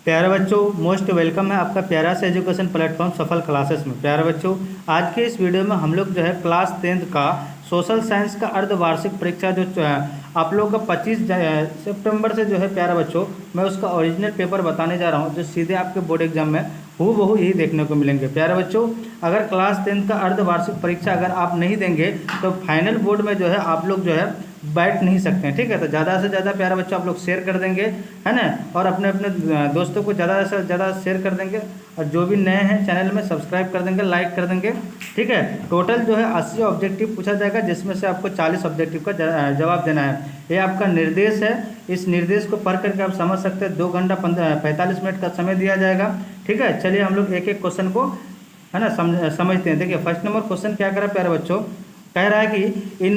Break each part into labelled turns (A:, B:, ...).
A: प्यारे बच्चों, most welcome है आपका प्यारा से एजुकेशन प्लेटफॉर्म सफल क्लासेस में। प्यारे बच्चों, आज के इस वीडियो में हम लोग जो है क्लास 10th का सोशल साइंस का अर्धवार्षिक परीक्षा जो आप लोग का 25 सितंबर से जो है प्यारे बच्चों, मैं उसका ओरिजिनल पेपर बताने जा रहा हूं, जो सीधे आपके बोर्ड एग्जाम में हूबहू यही देखने को मिलेंगे। प्यारे बच्चों, अगर क्लास 10th का अर्धवार्षिक परीक्षा अगर आप नहीं देंगे तो फाइनल बोर्ड में जो है आप लोग जो है बैठ नहीं सकते हैं। ठीक है, तो ज़्यादा से ज़्यादा प्यारे बच्चों आप लोग शेयर कर देंगे, है ना, और अपने अपने दोस्तों को ज़्यादा से ज़्यादा शेयर कर देंगे, और जो भी नए हैं चैनल में सब्सक्राइब कर देंगे, लाइक कर देंगे। ठीक है, टोटल जो है 80 ऑब्जेक्टिव पूछा जाएगा, जिसमें से आपको 40 ऑब्जेक्टिव का जवाब देना है। ये आपका निर्देश है, इस निर्देश को पढ़ करके आप समझ सकते हैं। 2 घंटा 45 मिनट का समय दिया जाएगा। ठीक है, चलिए हम लोग एक एक क्वेश्चन को, है ना, समझते हैं। देखिए, फर्स्ट नंबर क्वेश्चन क्या करा प्यारे बच्चों, कह रहा है कि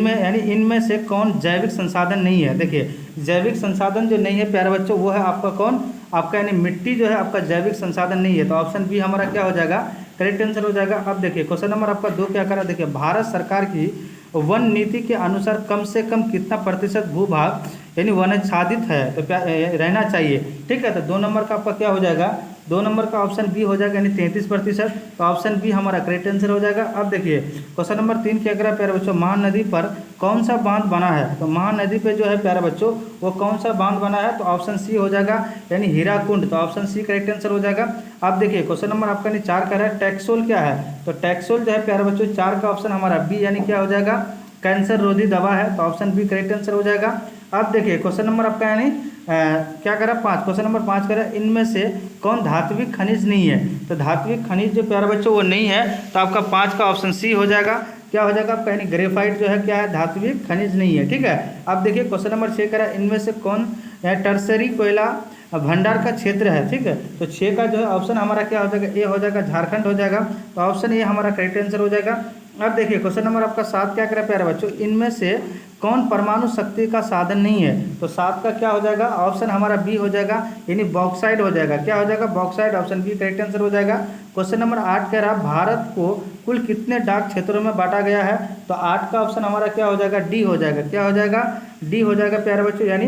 A: इनमें से कौन जैविक संसाधन नहीं है। देखिए, जैविक संसाधन जो नहीं है प्यारे बच्चों, वो है आपका कौन, आपका यानी मिट्टी जो है आपका जैविक संसाधन नहीं है। तो ऑप्शन बी हमारा क्या हो जाएगा, करेक्ट आंसर हो जाएगा। अब देखिए क्वेश्चन नंबर आपका 2 क्या करा, देखिए भारत सरकार की वन नीति के अनुसार कम से कम कितना प्रतिशत भूभाग यानी वनाच्छादित है तो क्या रहना चाहिए। ठीक है, तो 2 नंबर का आपका क्या हो जाएगा, 2 नंबर का ऑप्शन बी हो जाएगा, यानी 33%। तो ऑप्शन बी हमारा करेक्ट आंसर हो जाएगा। अब देखिए क्वेश्चन नंबर 3 क्या करा प्यारे बच्चों, महानदी पर कौन सा बांध बना है। तो महानदी पे जो है प्यारे बच्चों वो कौन सा बांध बना है, तो ऑप्शन सी हो जाएगा, यानी हीराकुंड। तो ऑप्शन सी करेक्ट आंसर हो जाएगा। अब देखिए क्वेश्चन नंबर आपका 4 कह रहा है टैक्सोल क्या है। तो टैक्सोल जो है प्यारे बच्चों 4 का ऑप्शन हमारा बी, यानी क्या हो जाएगा, कैंसर रोधी दवा है। तो ऑप्शन बी करेक्ट आंसर हो जाएगा। अब देखिए क्वेश्चन नंबर आपका यानी क्या करा 5, क्वेश्चन नंबर 5 करा इनमें से कौन धात्विक खनिज नहीं है। तो धात्विक खनिज जो प्यारे बच्चों वो नहीं है, तो आपका 5 का ऑप्शन सी हो जाएगा। क्या हो जाएगा आपका, यानी ग्रेफाइट जो है क्या है, धात्विक खनिज नहीं है। ठीक है, अब देखिए क्वेश्चन नंबर 6 करा इनमें से कौन टर्सरी कोयला भंडार का क्षेत्र है। ठीक है, तो 6 का जो है ऑप्शन हमारा क्या हो जाएगा, ए हो जाएगा, झारखंड हो जाएगा। तो ऑप्शन ए हमारा करेक्ट आंसर हो जाएगा। अब देखिए क्वेश्चन नंबर आपका 7 क्या करें प्यारे बच्चों, इनमें से कौन परमाणु शक्ति का साधन नहीं है। तो 7 का क्या हो जाएगा, ऑप्शन हमारा बी हो जाएगा, यानी बॉक्साइड हो जाएगा। क्या हो जाएगा, bauxite. Option B correct answer हो जाएगा। क्वेश्चन नंबर 8 कह रहा भारत को कुल कितने डाक क्षेत्रों में बांटा गया है। तो 8 का ऑप्शन हमारा क्या हो जाएगा, डी हो जाएगा। क्या हो जाएगा, डी हो जाएगा प्यारे बच्चों, यानी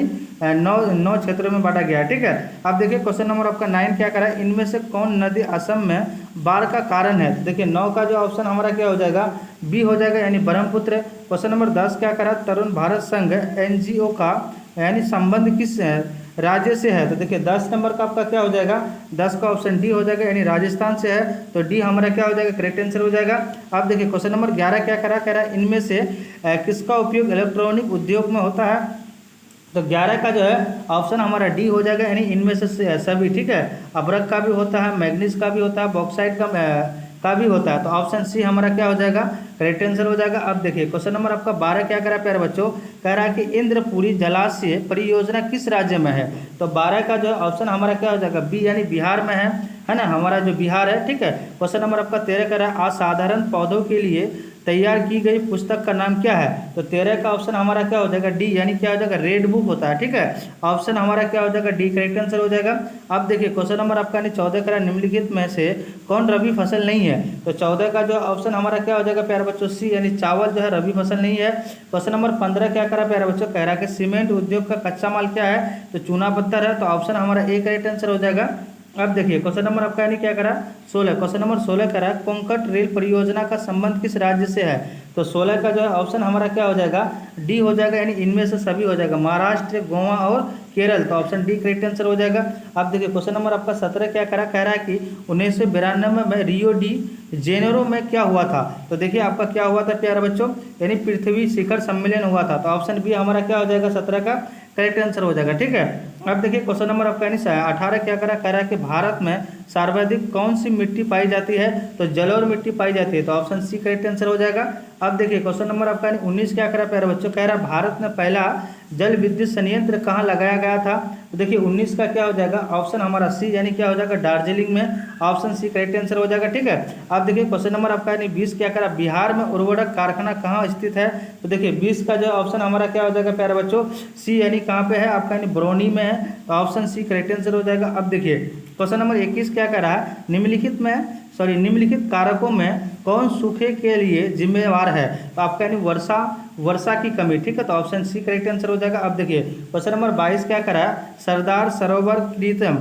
A: 9 क्षेत्रों में बांटा गया है। ठीक है, अब देखिए क्वेश्चन नंबर आपका 9 क्या करा है, इनमें से कौन नदी असम में बाढ़ का कारण है। देखिए 9 का जो ऑप्शन हमारा क्या हो जाएगा, बी हो जाएगा, यानी ब्रह्मपुत्र। क्वेश्चन नंबर 10 क्या करा, तरुण भारत संघ एनजीओ का यानी संबंध किस राज्य से है। तो देखिए 10 नंबर का आपका क्या हो जाएगा, 10 का ऑप्शन डी हो जाएगा, यानी राजस्थान से है। तो डी हमारा क्या हो जाएगा, करेक्ट आंसर हो जाएगा। अब देखिए क्वेश्चन नंबर 11 क्या करा, कह रहा है इनमें से किसका उपयोग इलेक्ट्रॉनिक उद्योग में होता है। तो 11 का जो है ऑप्शन हमारा डी हो जाएगा, यानी इनमें से सभी। ठीक है, अब्रक का भी होता है, मैग्नीज का भी होता है, बॉक्साइड का भी होता है। तो ऑप्शन सी हमारा क्या हो जाएगा, करेक्ट आंसर हो जाएगा। अब देखिए क्वेश्चन नंबर आपका 12 क्या करा प्यारे बच्चों, कह रहा है कि इंद्रपुरी जलाशय परियोजना किस राज्य में है। तो 12 का जो है ऑप्शन हमारा क्या हो जाएगा, बी, यानी बिहार में है ना, हमारा जो बिहार है। ठीक है, क्वेश्चन नंबर आपका 13 कह रहा है असाधारण पौधों के लिए तैयार की गई पुस्तक का नाम क्या है। तो 13 का ऑप्शन हमारा क्या हो जाएगा, डी, यानी क्या हो जाएगा, रेड बुक होता है। ठीक है, ऑप्शन हमारा क्या हो जाएगा, डी करेक्ट आंसर हो जाएगा। अब देखिए क्वेश्चन नंबर आपका 14 का निम्नलिखित में से कौन रबी फसल नहीं है। तो 14 का जो ऑप्शन हमारा क्या हो जाएगा प्यारे बच्चों, सी, यानी चावल जो है रबी फसल नहीं है। क्वेश्चन नंबर 15 क्या करा प्यारे बच्चों, कह रहा है कि सीमेंट उद्योग का कच्चा माल क्या है। तो चूना पत्थर है। तो ऑप्शन हमारा ए करेक्ट आंसर हो जाएगा। अब देखिए क्वेश्चन नंबर आपका यानी क्या करा 16, क्वेश्चन नंबर 16 करा कोंकण रेल परियोजना का संबंध किस राज्य से है। तो 16 का जो है ऑप्शन हमारा क्या हो जाएगा, डी हो जाएगा, यानी इनमें से सभी हो जाएगा, महाराष्ट्र, गोवा और केरल। तो ऑप्शन डी करेक्ट आंसर हो जाएगा। अब देखिए क्वेश्चन नंबर आपका 17 क्या करा, कह रहा है कि 1992 में रियो डी जेनेरो में क्या हुआ था। तो देखिए आपका क्या हुआ था प्यारे बच्चों, यानी पृथ्वी शिखर सम्मेलन हुआ था। तो ऑप्शन बी हमारा क्या हो जाएगा, 17 का करेक्ट आंसर हो जाएगा। ठीक है, अब देखिए क्वेश्चन नंबर आपका यानी 18 क्या करा, कह रहा है कि भारत में सर्वाधिक कौन सी मिट्टी पाई जाती है। तो जलोढ़ मिट्टी पाई जाती है। तो ऑप्शन सी करेक्ट आंसर हो जाएगा। अब देखिए क्वेश्चन नंबर आपका 19 क्या करा प्यारे बच्चों, कह रहा है भारत में पहला जल विद्युत संयंत्र कहाँ लगाया गया था। तो देखिए 19 का क्या हो जाएगा, ऑप्शन हमारा सी, यानी क्या हो जाएगा, दार्जिलिंग में। ऑप्शन सी करेक्ट आंसर हो जाएगा। ठीक है, अब देखिए क्वेश्चन नंबर आपका यानी 20 क्या करा, बिहार में उर्वरक कारखाना कहाँ स्थित है। तो देखिए 20 का जो ऑप्शन हमारा क्या हो जाएगा प्यारे बच्चों, सी, यानी कहाँ पे है आपका, यानी बरौनी में है। तो ऑप्शन सी करेक्ट आंसर हो जाएगा। अब देखिए क्वेश्चन नंबर 21 क्या कह रहा है, निम्नलिखित कारकों में कौन सूखे के लिए जिम्मेवार है। तो आपका यानी वर्षा की कमी। ठीक है, तो ऑप्शन सी करेक्ट आंसर हो जाएगा। अब देखिए क्वेश्चन नंबर 22 क्या करा है, सरदार सरोवर कृत्रिम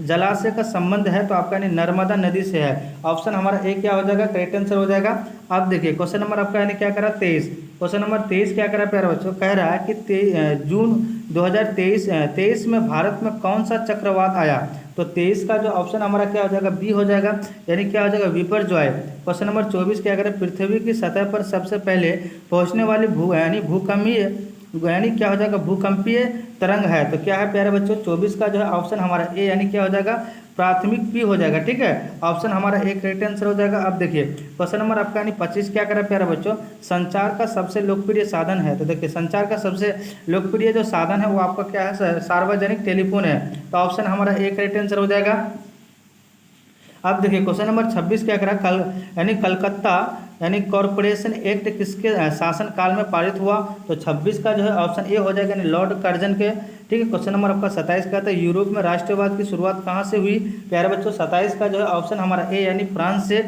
A: जलाशय का संबंध है तो आपका यानी नर्मदा नदी से है। ऑप्शन हमारा ए क्या हो जाएगा, करेक्ट आंसर हो जाएगा। अब देखिए क्वेश्चन नंबर आपका यानी क्या करा 23, क्वेश्चन नंबर 23 क्या करा प्यारे बच्चों, कह रहा है कि जून 2023 में भारत में कौन सा चक्रवात आया। तो 23 का जो ऑप्शन हमारा क्या हो जाएगा, बी हो जाएगा, यानी क्या हो जाएगा विपर्जॉय। क्वेश्चन नंबर 24 क्या करें, पृथ्वी की सतह पर सबसे पहले पहुंचने वाली भूकंपीय यानी क्या हो जाएगा, भूकंपीय तरंग है। तो क्या है प्यारे बच्चों, 24 का जो है ऑप्शन हमारा ए यानी क्या हो जाएगा, प्राथमिक पी हो जाएगा। ठीक है, ऑप्शन हमारा एक करेक्ट आंसर हो जाएगा। अब देखिए क्वेश्चन नंबर आपका यानी 25 क्या करें प्यारे बच्चों, संचार का सबसे लोकप्रिय साधन है। तो देखिए संचार का सबसे लोकप्रिय जो साधन है वो आपका क्या है, सार्वजनिक टेलीफोन है। तो ऑप्शन हमारा एक करेक्ट आंसर हो जाएगा। अब देखिए क्वेश्चन नंबर 26 क्या करा, यानी कलकत्ता यानी कॉरपोरेशन एक्ट किसके शासन काल में पारित हुआ। तो 26 का जो है ऑप्शन ए हो जाएगा, यानी लॉर्ड कर्जन के। ठीक है, क्वेश्चन नंबर आपका 27 का था, यूरोप में राष्ट्रवाद की शुरुआत कहाँ से हुई। प्यारे बच्चों 27 का जो है ऑप्शन हमारा ए यानी फ्रांस से।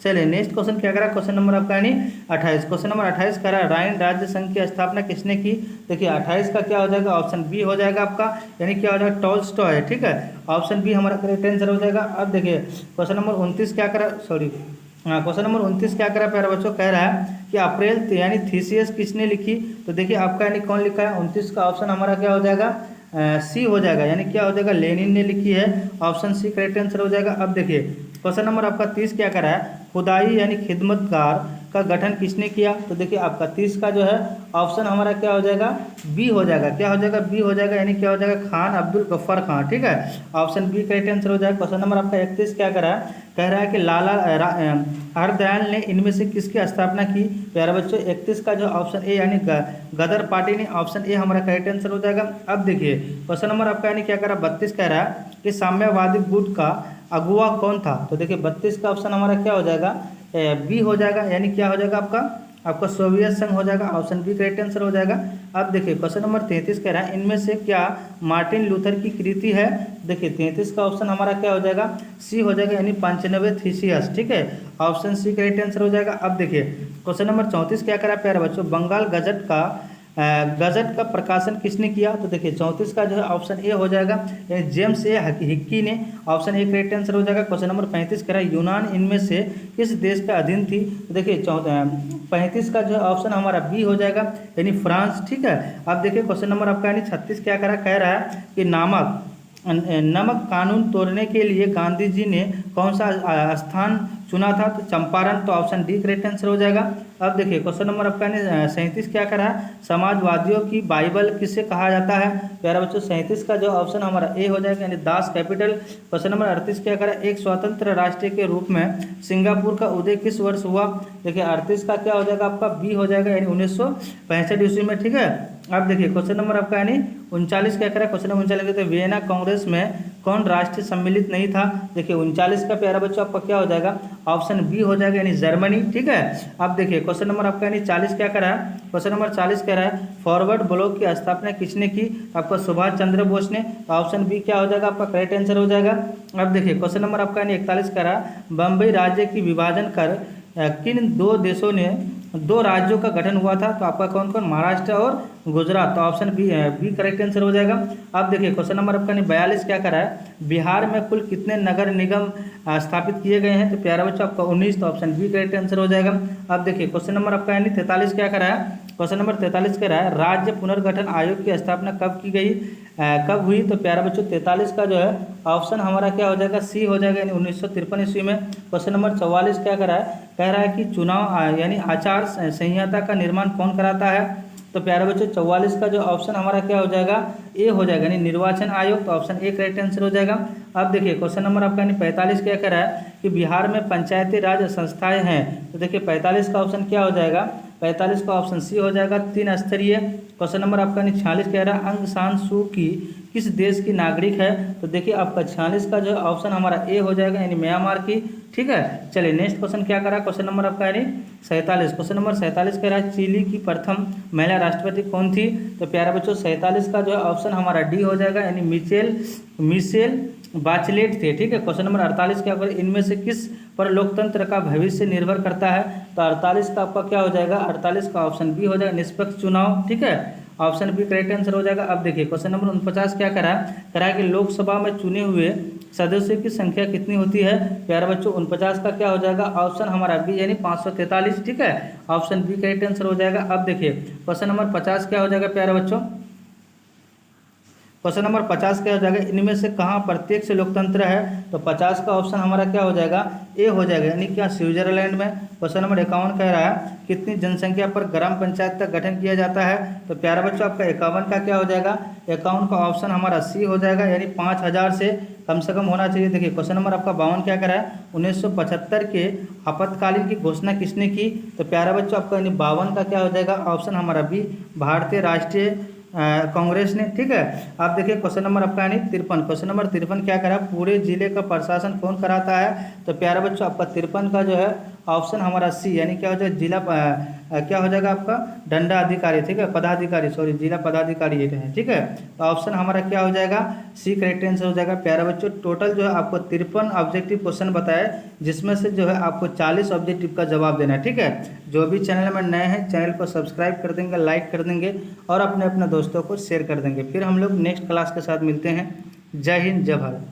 A: चलिए नेक्स्ट क्वेश्चन क्या करा, क्वेश्चन नंबर आपका यानी 28, क्वेश्चन नंबर 28 करा, राइन राज्य संघ की स्थापना किसने की। देखिए 28 का क्या हो जाएगा, ऑप्शन बी हो जाएगा आपका, यानी क्या हो जाएगा, टॉल्स्टॉय। ठीक है, ऑप्शन बी हमारा करेक्ट आंसर हो जाएगा। अब देखिए क्वेश्चन नंबर 29 क्या करा, क्वेश्चन नंबर 29 क्या करा प्यारे बच्चों, कह रहा है कि अप्रैल यानी थीसियस किसने लिखी। तो देखिए आपका यानी कौन लिखा है, 29 का ऑप्शन हमारा क्या हो जाएगा, सी हो जाएगा, यानी क्या हो जाएगा, लेनिन ने लिखी है। ऑप्शन सी करेक्ट आंसर हो जाएगा। अब देखिए क्वेश्चन नंबर आपका 30 क्या करा है, खुदाई यानी खिदमतगार का गठन किसने किया। तो देखिए आपका 30 का जो है ऑप्शन हमारा क्या हो जाएगा, बी हो जाएगा। क्या हो जाएगा, बी हो जाएगा, यानी क्या हो जाएगा, खान अब्दुल गफ्फार खान। ठीक है, ऑप्शन बी करेक्ट आंसर हो जाएगा। क्वेश्चन नंबर आपका 31 क्या करा है, कह रहा है कि लाला हरदयाल ने इनमें से किसकी स्थापना की। प्यारे बच्चों 31 का जो ऑप्शन ए यानी गदर पार्टी ने, ऑप्शन ए हमारा करेक्ट आंसर हो जाएगा। अब देखिए क्वेश्चन नंबर आपका यानी क्या करा, 32 कह रहा है कि साम्यवादी गुट का अगुवा कौन था। तो देखिए 32 का ऑप्शन हमारा क्या हो जाएगा, बी हो जाएगा, यानी क्या हो जाएगा आपका सोवियत संघ हो जाएगा। ऑप्शन बी करेक्ट आंसर हो जाएगा। अब देखिए क्वेश्चन नंबर 33 कह रहा है, इनमें से क्या मार्टिन लूथर की कृति है। देखिए 33 का ऑप्शन हमारा क्या हो जाएगा, सी हो जाएगा, यानी पंचनवे थीसियस। ठीक है, ऑप्शन सी करेक्ट आंसर हो जाएगा। अब देखिए क्वेश्चन नंबर 34 क्या करा प्यारे बच्चों, बंगाल गजट का प्रकाशन किसने किया। तो देखिए 34 का जो है ऑप्शन ए हो जाएगा, जेम्स ए हिक्की ने। ऑप्शन ए करेक्ट आंसर हो जाएगा। क्वेश्चन नंबर 35 कह रहा है, यूनान इनमें से किस देश का अधीन थी। तो देखिए 35 का जो है ऑप्शन हमारा बी हो जाएगा, यानी फ्रांस। ठीक है, अब देखिए क्वेश्चन नंबर आपका यानी 36 क्या कह रहा है कि नमक कानून तोड़ने के लिए गांधी जी ने कौन सा स्थान चुना था। तो चंपारण। तो ऑप्शन डी करेक्ट आंसर हो जाएगा। अब देखिए क्वेश्चन नंबर आपका 37 क्या करा है, समाजवादियों की बाइबल किसे कहा जाता है। प्यारा बच्चों 37 का जो ऑप्शन हमारा ए हो जाएगा, यानी दास कैपिटल। क्वेश्चन नंबर 38 क्या करा, एक स्वतंत्र राष्ट्र के रूप में सिंगापुर का उदय किस वर्ष हुआ। देखिए 38 का क्या हो जाएगा आपका, बी हो जाएगा, यानी 1965 ईस्वी में। ठीक है, अब देखिए क्वेश्चन नंबर आपका यानी 39 क्या करा, क्वेश्चन नंबर 39 कहते हैं वियना कांग्रेस में कौन राष्ट्र सम्मिलित नहीं था। देखिए 39 का प्यारा बच्चों आपका क्या हो जाएगा, ऑप्शन बी हो जाएगा, यानी जर्मनी। ठीक है, अब देखिए क्वेश्चन नंबर आपका यानी 40 क्या करा है, क्वेश्चन नंबर 40 कह रहा है फॉरवर्ड ब्लॉक की स्थापना किसने की। आपका सुभाष चंद्र बोस ने। ऑप्शन बी क्या हो जाएगा आपका, करेक्ट आंसर हो जाएगा। अब देखिए क्वेश्चन नंबर आपका यानी 41 कह रहा है बम्बई राज्य की विभाजन कर किन दो राज्यों का गठन हुआ था। तो आपका कौन कौन, महाराष्ट्र और गुजरात। तो ऑप्शन बी करेक्ट आंसर हो जाएगा। अब देखिए क्वेश्चन नंबर आपका 42 क्या करा है, बिहार में कुल कितने नगर निगम स्थापित किए गए हैं। तो प्यारा बच्चों आपका 19। तो ऑप्शन बी करेक्ट आंसर हो जाएगा। अब देखिए क्वेश्चन नंबर आपका यानी 43 क्या करा है, क्वेश्चन नंबर 43 कह रहा है राज्य पुनर्गठन आयोग की स्थापना कब की गई, कब हुई। तो प्यारा बच्चों 43 का जो है ऑप्शन हमारा क्या हो जाएगा, सी हो जाएगा, यानी 1953 ईस्वी में। क्वेश्चन नंबर 44 क्या कह रहा है कि चुनाव यानी आचार संहिता का निर्माण कौन कराता है। तो प्यारे बच्चों 44 का जो ऑप्शन हमारा क्या हो जाएगा, ए हो जाएगा, यानी निर्वाचन आयोग। तो ऑप्शन ए करेक्ट आंसर हो जाएगा। अब देखिए क्वेश्चन नंबर आपका यानी 45 क्या कह रहा है कि बिहार में पंचायती राज संस्थाएं हैं। तो देखिए 45 का ऑप्शन क्या हो जाएगा, 45 का ऑप्शन सी हो जाएगा, 3 स्तरीय। क्वेश्चन नंबर आपका 46 कह रहा है अंग सान सू की किस देश की नागरिक है। तो देखिए आपका 46 का जो ऑप्शन हमारा ए हो जाएगा, यानी म्यांमार की। ठीक है, चलिए नेक्स्ट क्वेश्चन क्या करा, क्वेश्चन नंबर आपका यानी 47। क्वेश्चन नंबर 47 कह रहा है चिली की प्रथम महिला राष्ट्रपति कौन थी। तो प्यारा बच्चों 47 का जो है ऑप्शन हमारा डी हो जाएगा, यानी मिशेल बाचलेट थे। ठीक है, क्वेश्चन नंबर 48 क्या करें, इनमें से किस पर लोकतंत्र का भविष्य निर्भर करता है। तो 48 का आपका क्या हो जाएगा, 48 का ऑप्शन बी हो जाएगा, निष्पक्ष चुनाव। ठीक है, ऑप्शन बी करेक्ट आंसर हो जाएगा। अब देखिए क्वेश्चन नंबर 49 क्या करा है कि लोकसभा में चुने हुए सदस्यों की संख्या कितनी होती है प्यारे बच्चों। 49 का क्या हो जाएगा, ऑप्शन हमारा बी यानी 543, ठीक है, ऑप्शन बी करेक्ट आंसर हो जाएगा। अब देखिए क्वेश्चन नंबर 50 क्या हो जाएगा प्यारे बच्चों, क्वेश्चन नंबर 50 क्या हो जाएगा, इनमें से कहाँ प्रत्यक्ष लोकतंत्र है। तो 50 का ऑप्शन हमारा क्या हो जाएगा, ए हो जाएगा, यानी क्या स्विट्जरलैंड में। क्वेश्चन नंबर 51 कह रहा है कितनी जनसंख्या पर ग्राम पंचायत का गठन किया जाता है। तो प्यारे बच्चों आपका 51 का क्या हो जाएगा, 51 का ऑप्शन हमारा सी हो जाएगा, यानी 5000 से कम होना चाहिए। देखिए क्वेश्चन नंबर आपका 52 क्या करा है, 1975 के आपातकालीन की घोषणा किसने की। तो प्यारा बच्चों आपका यानी 52 का क्या हो जाएगा, ऑप्शन हमारा बी भारतीय राष्ट्रीय कांग्रेस ने, ठीक है। आप देखिए क्वेश्चन नंबर आपका यानी 53, क्वेश्चन नंबर 53 क्या करा, पूरे जिले का प्रशासन कौन कराता है। तो प्यारा बच्चों आपका 53 का जो है ऑप्शन हमारा सी, यानी क्या हो जाएगा जिला क्या हो जाएगा आपका दंडा अधिकारी, ठीक है, पदाधिकारी, सॉरी जिला पदाधिकारी ये है, ठीक है। तो ऑप्शन हमारा क्या हो जाएगा, सी करेक्ट आंसर हो जाएगा। प्यारा बच्चों टोटल जो है आपको 53 ऑब्जेक्टिव क्वेश्चन बताए, जिसमें से जो है आपको 40 ऑब्जेक्टिव का जवाब देना है, ठीक है। जो भी चैनल में नए हैं चैनल को सब्सक्राइब कर देंगे, लाइक कर देंगे और अपने अपने दोस्तों को शेयर कर देंगे। फिर हम लोग नेक्स्ट क्लास के साथ मिलते हैं। जय हिंद, जय भारत।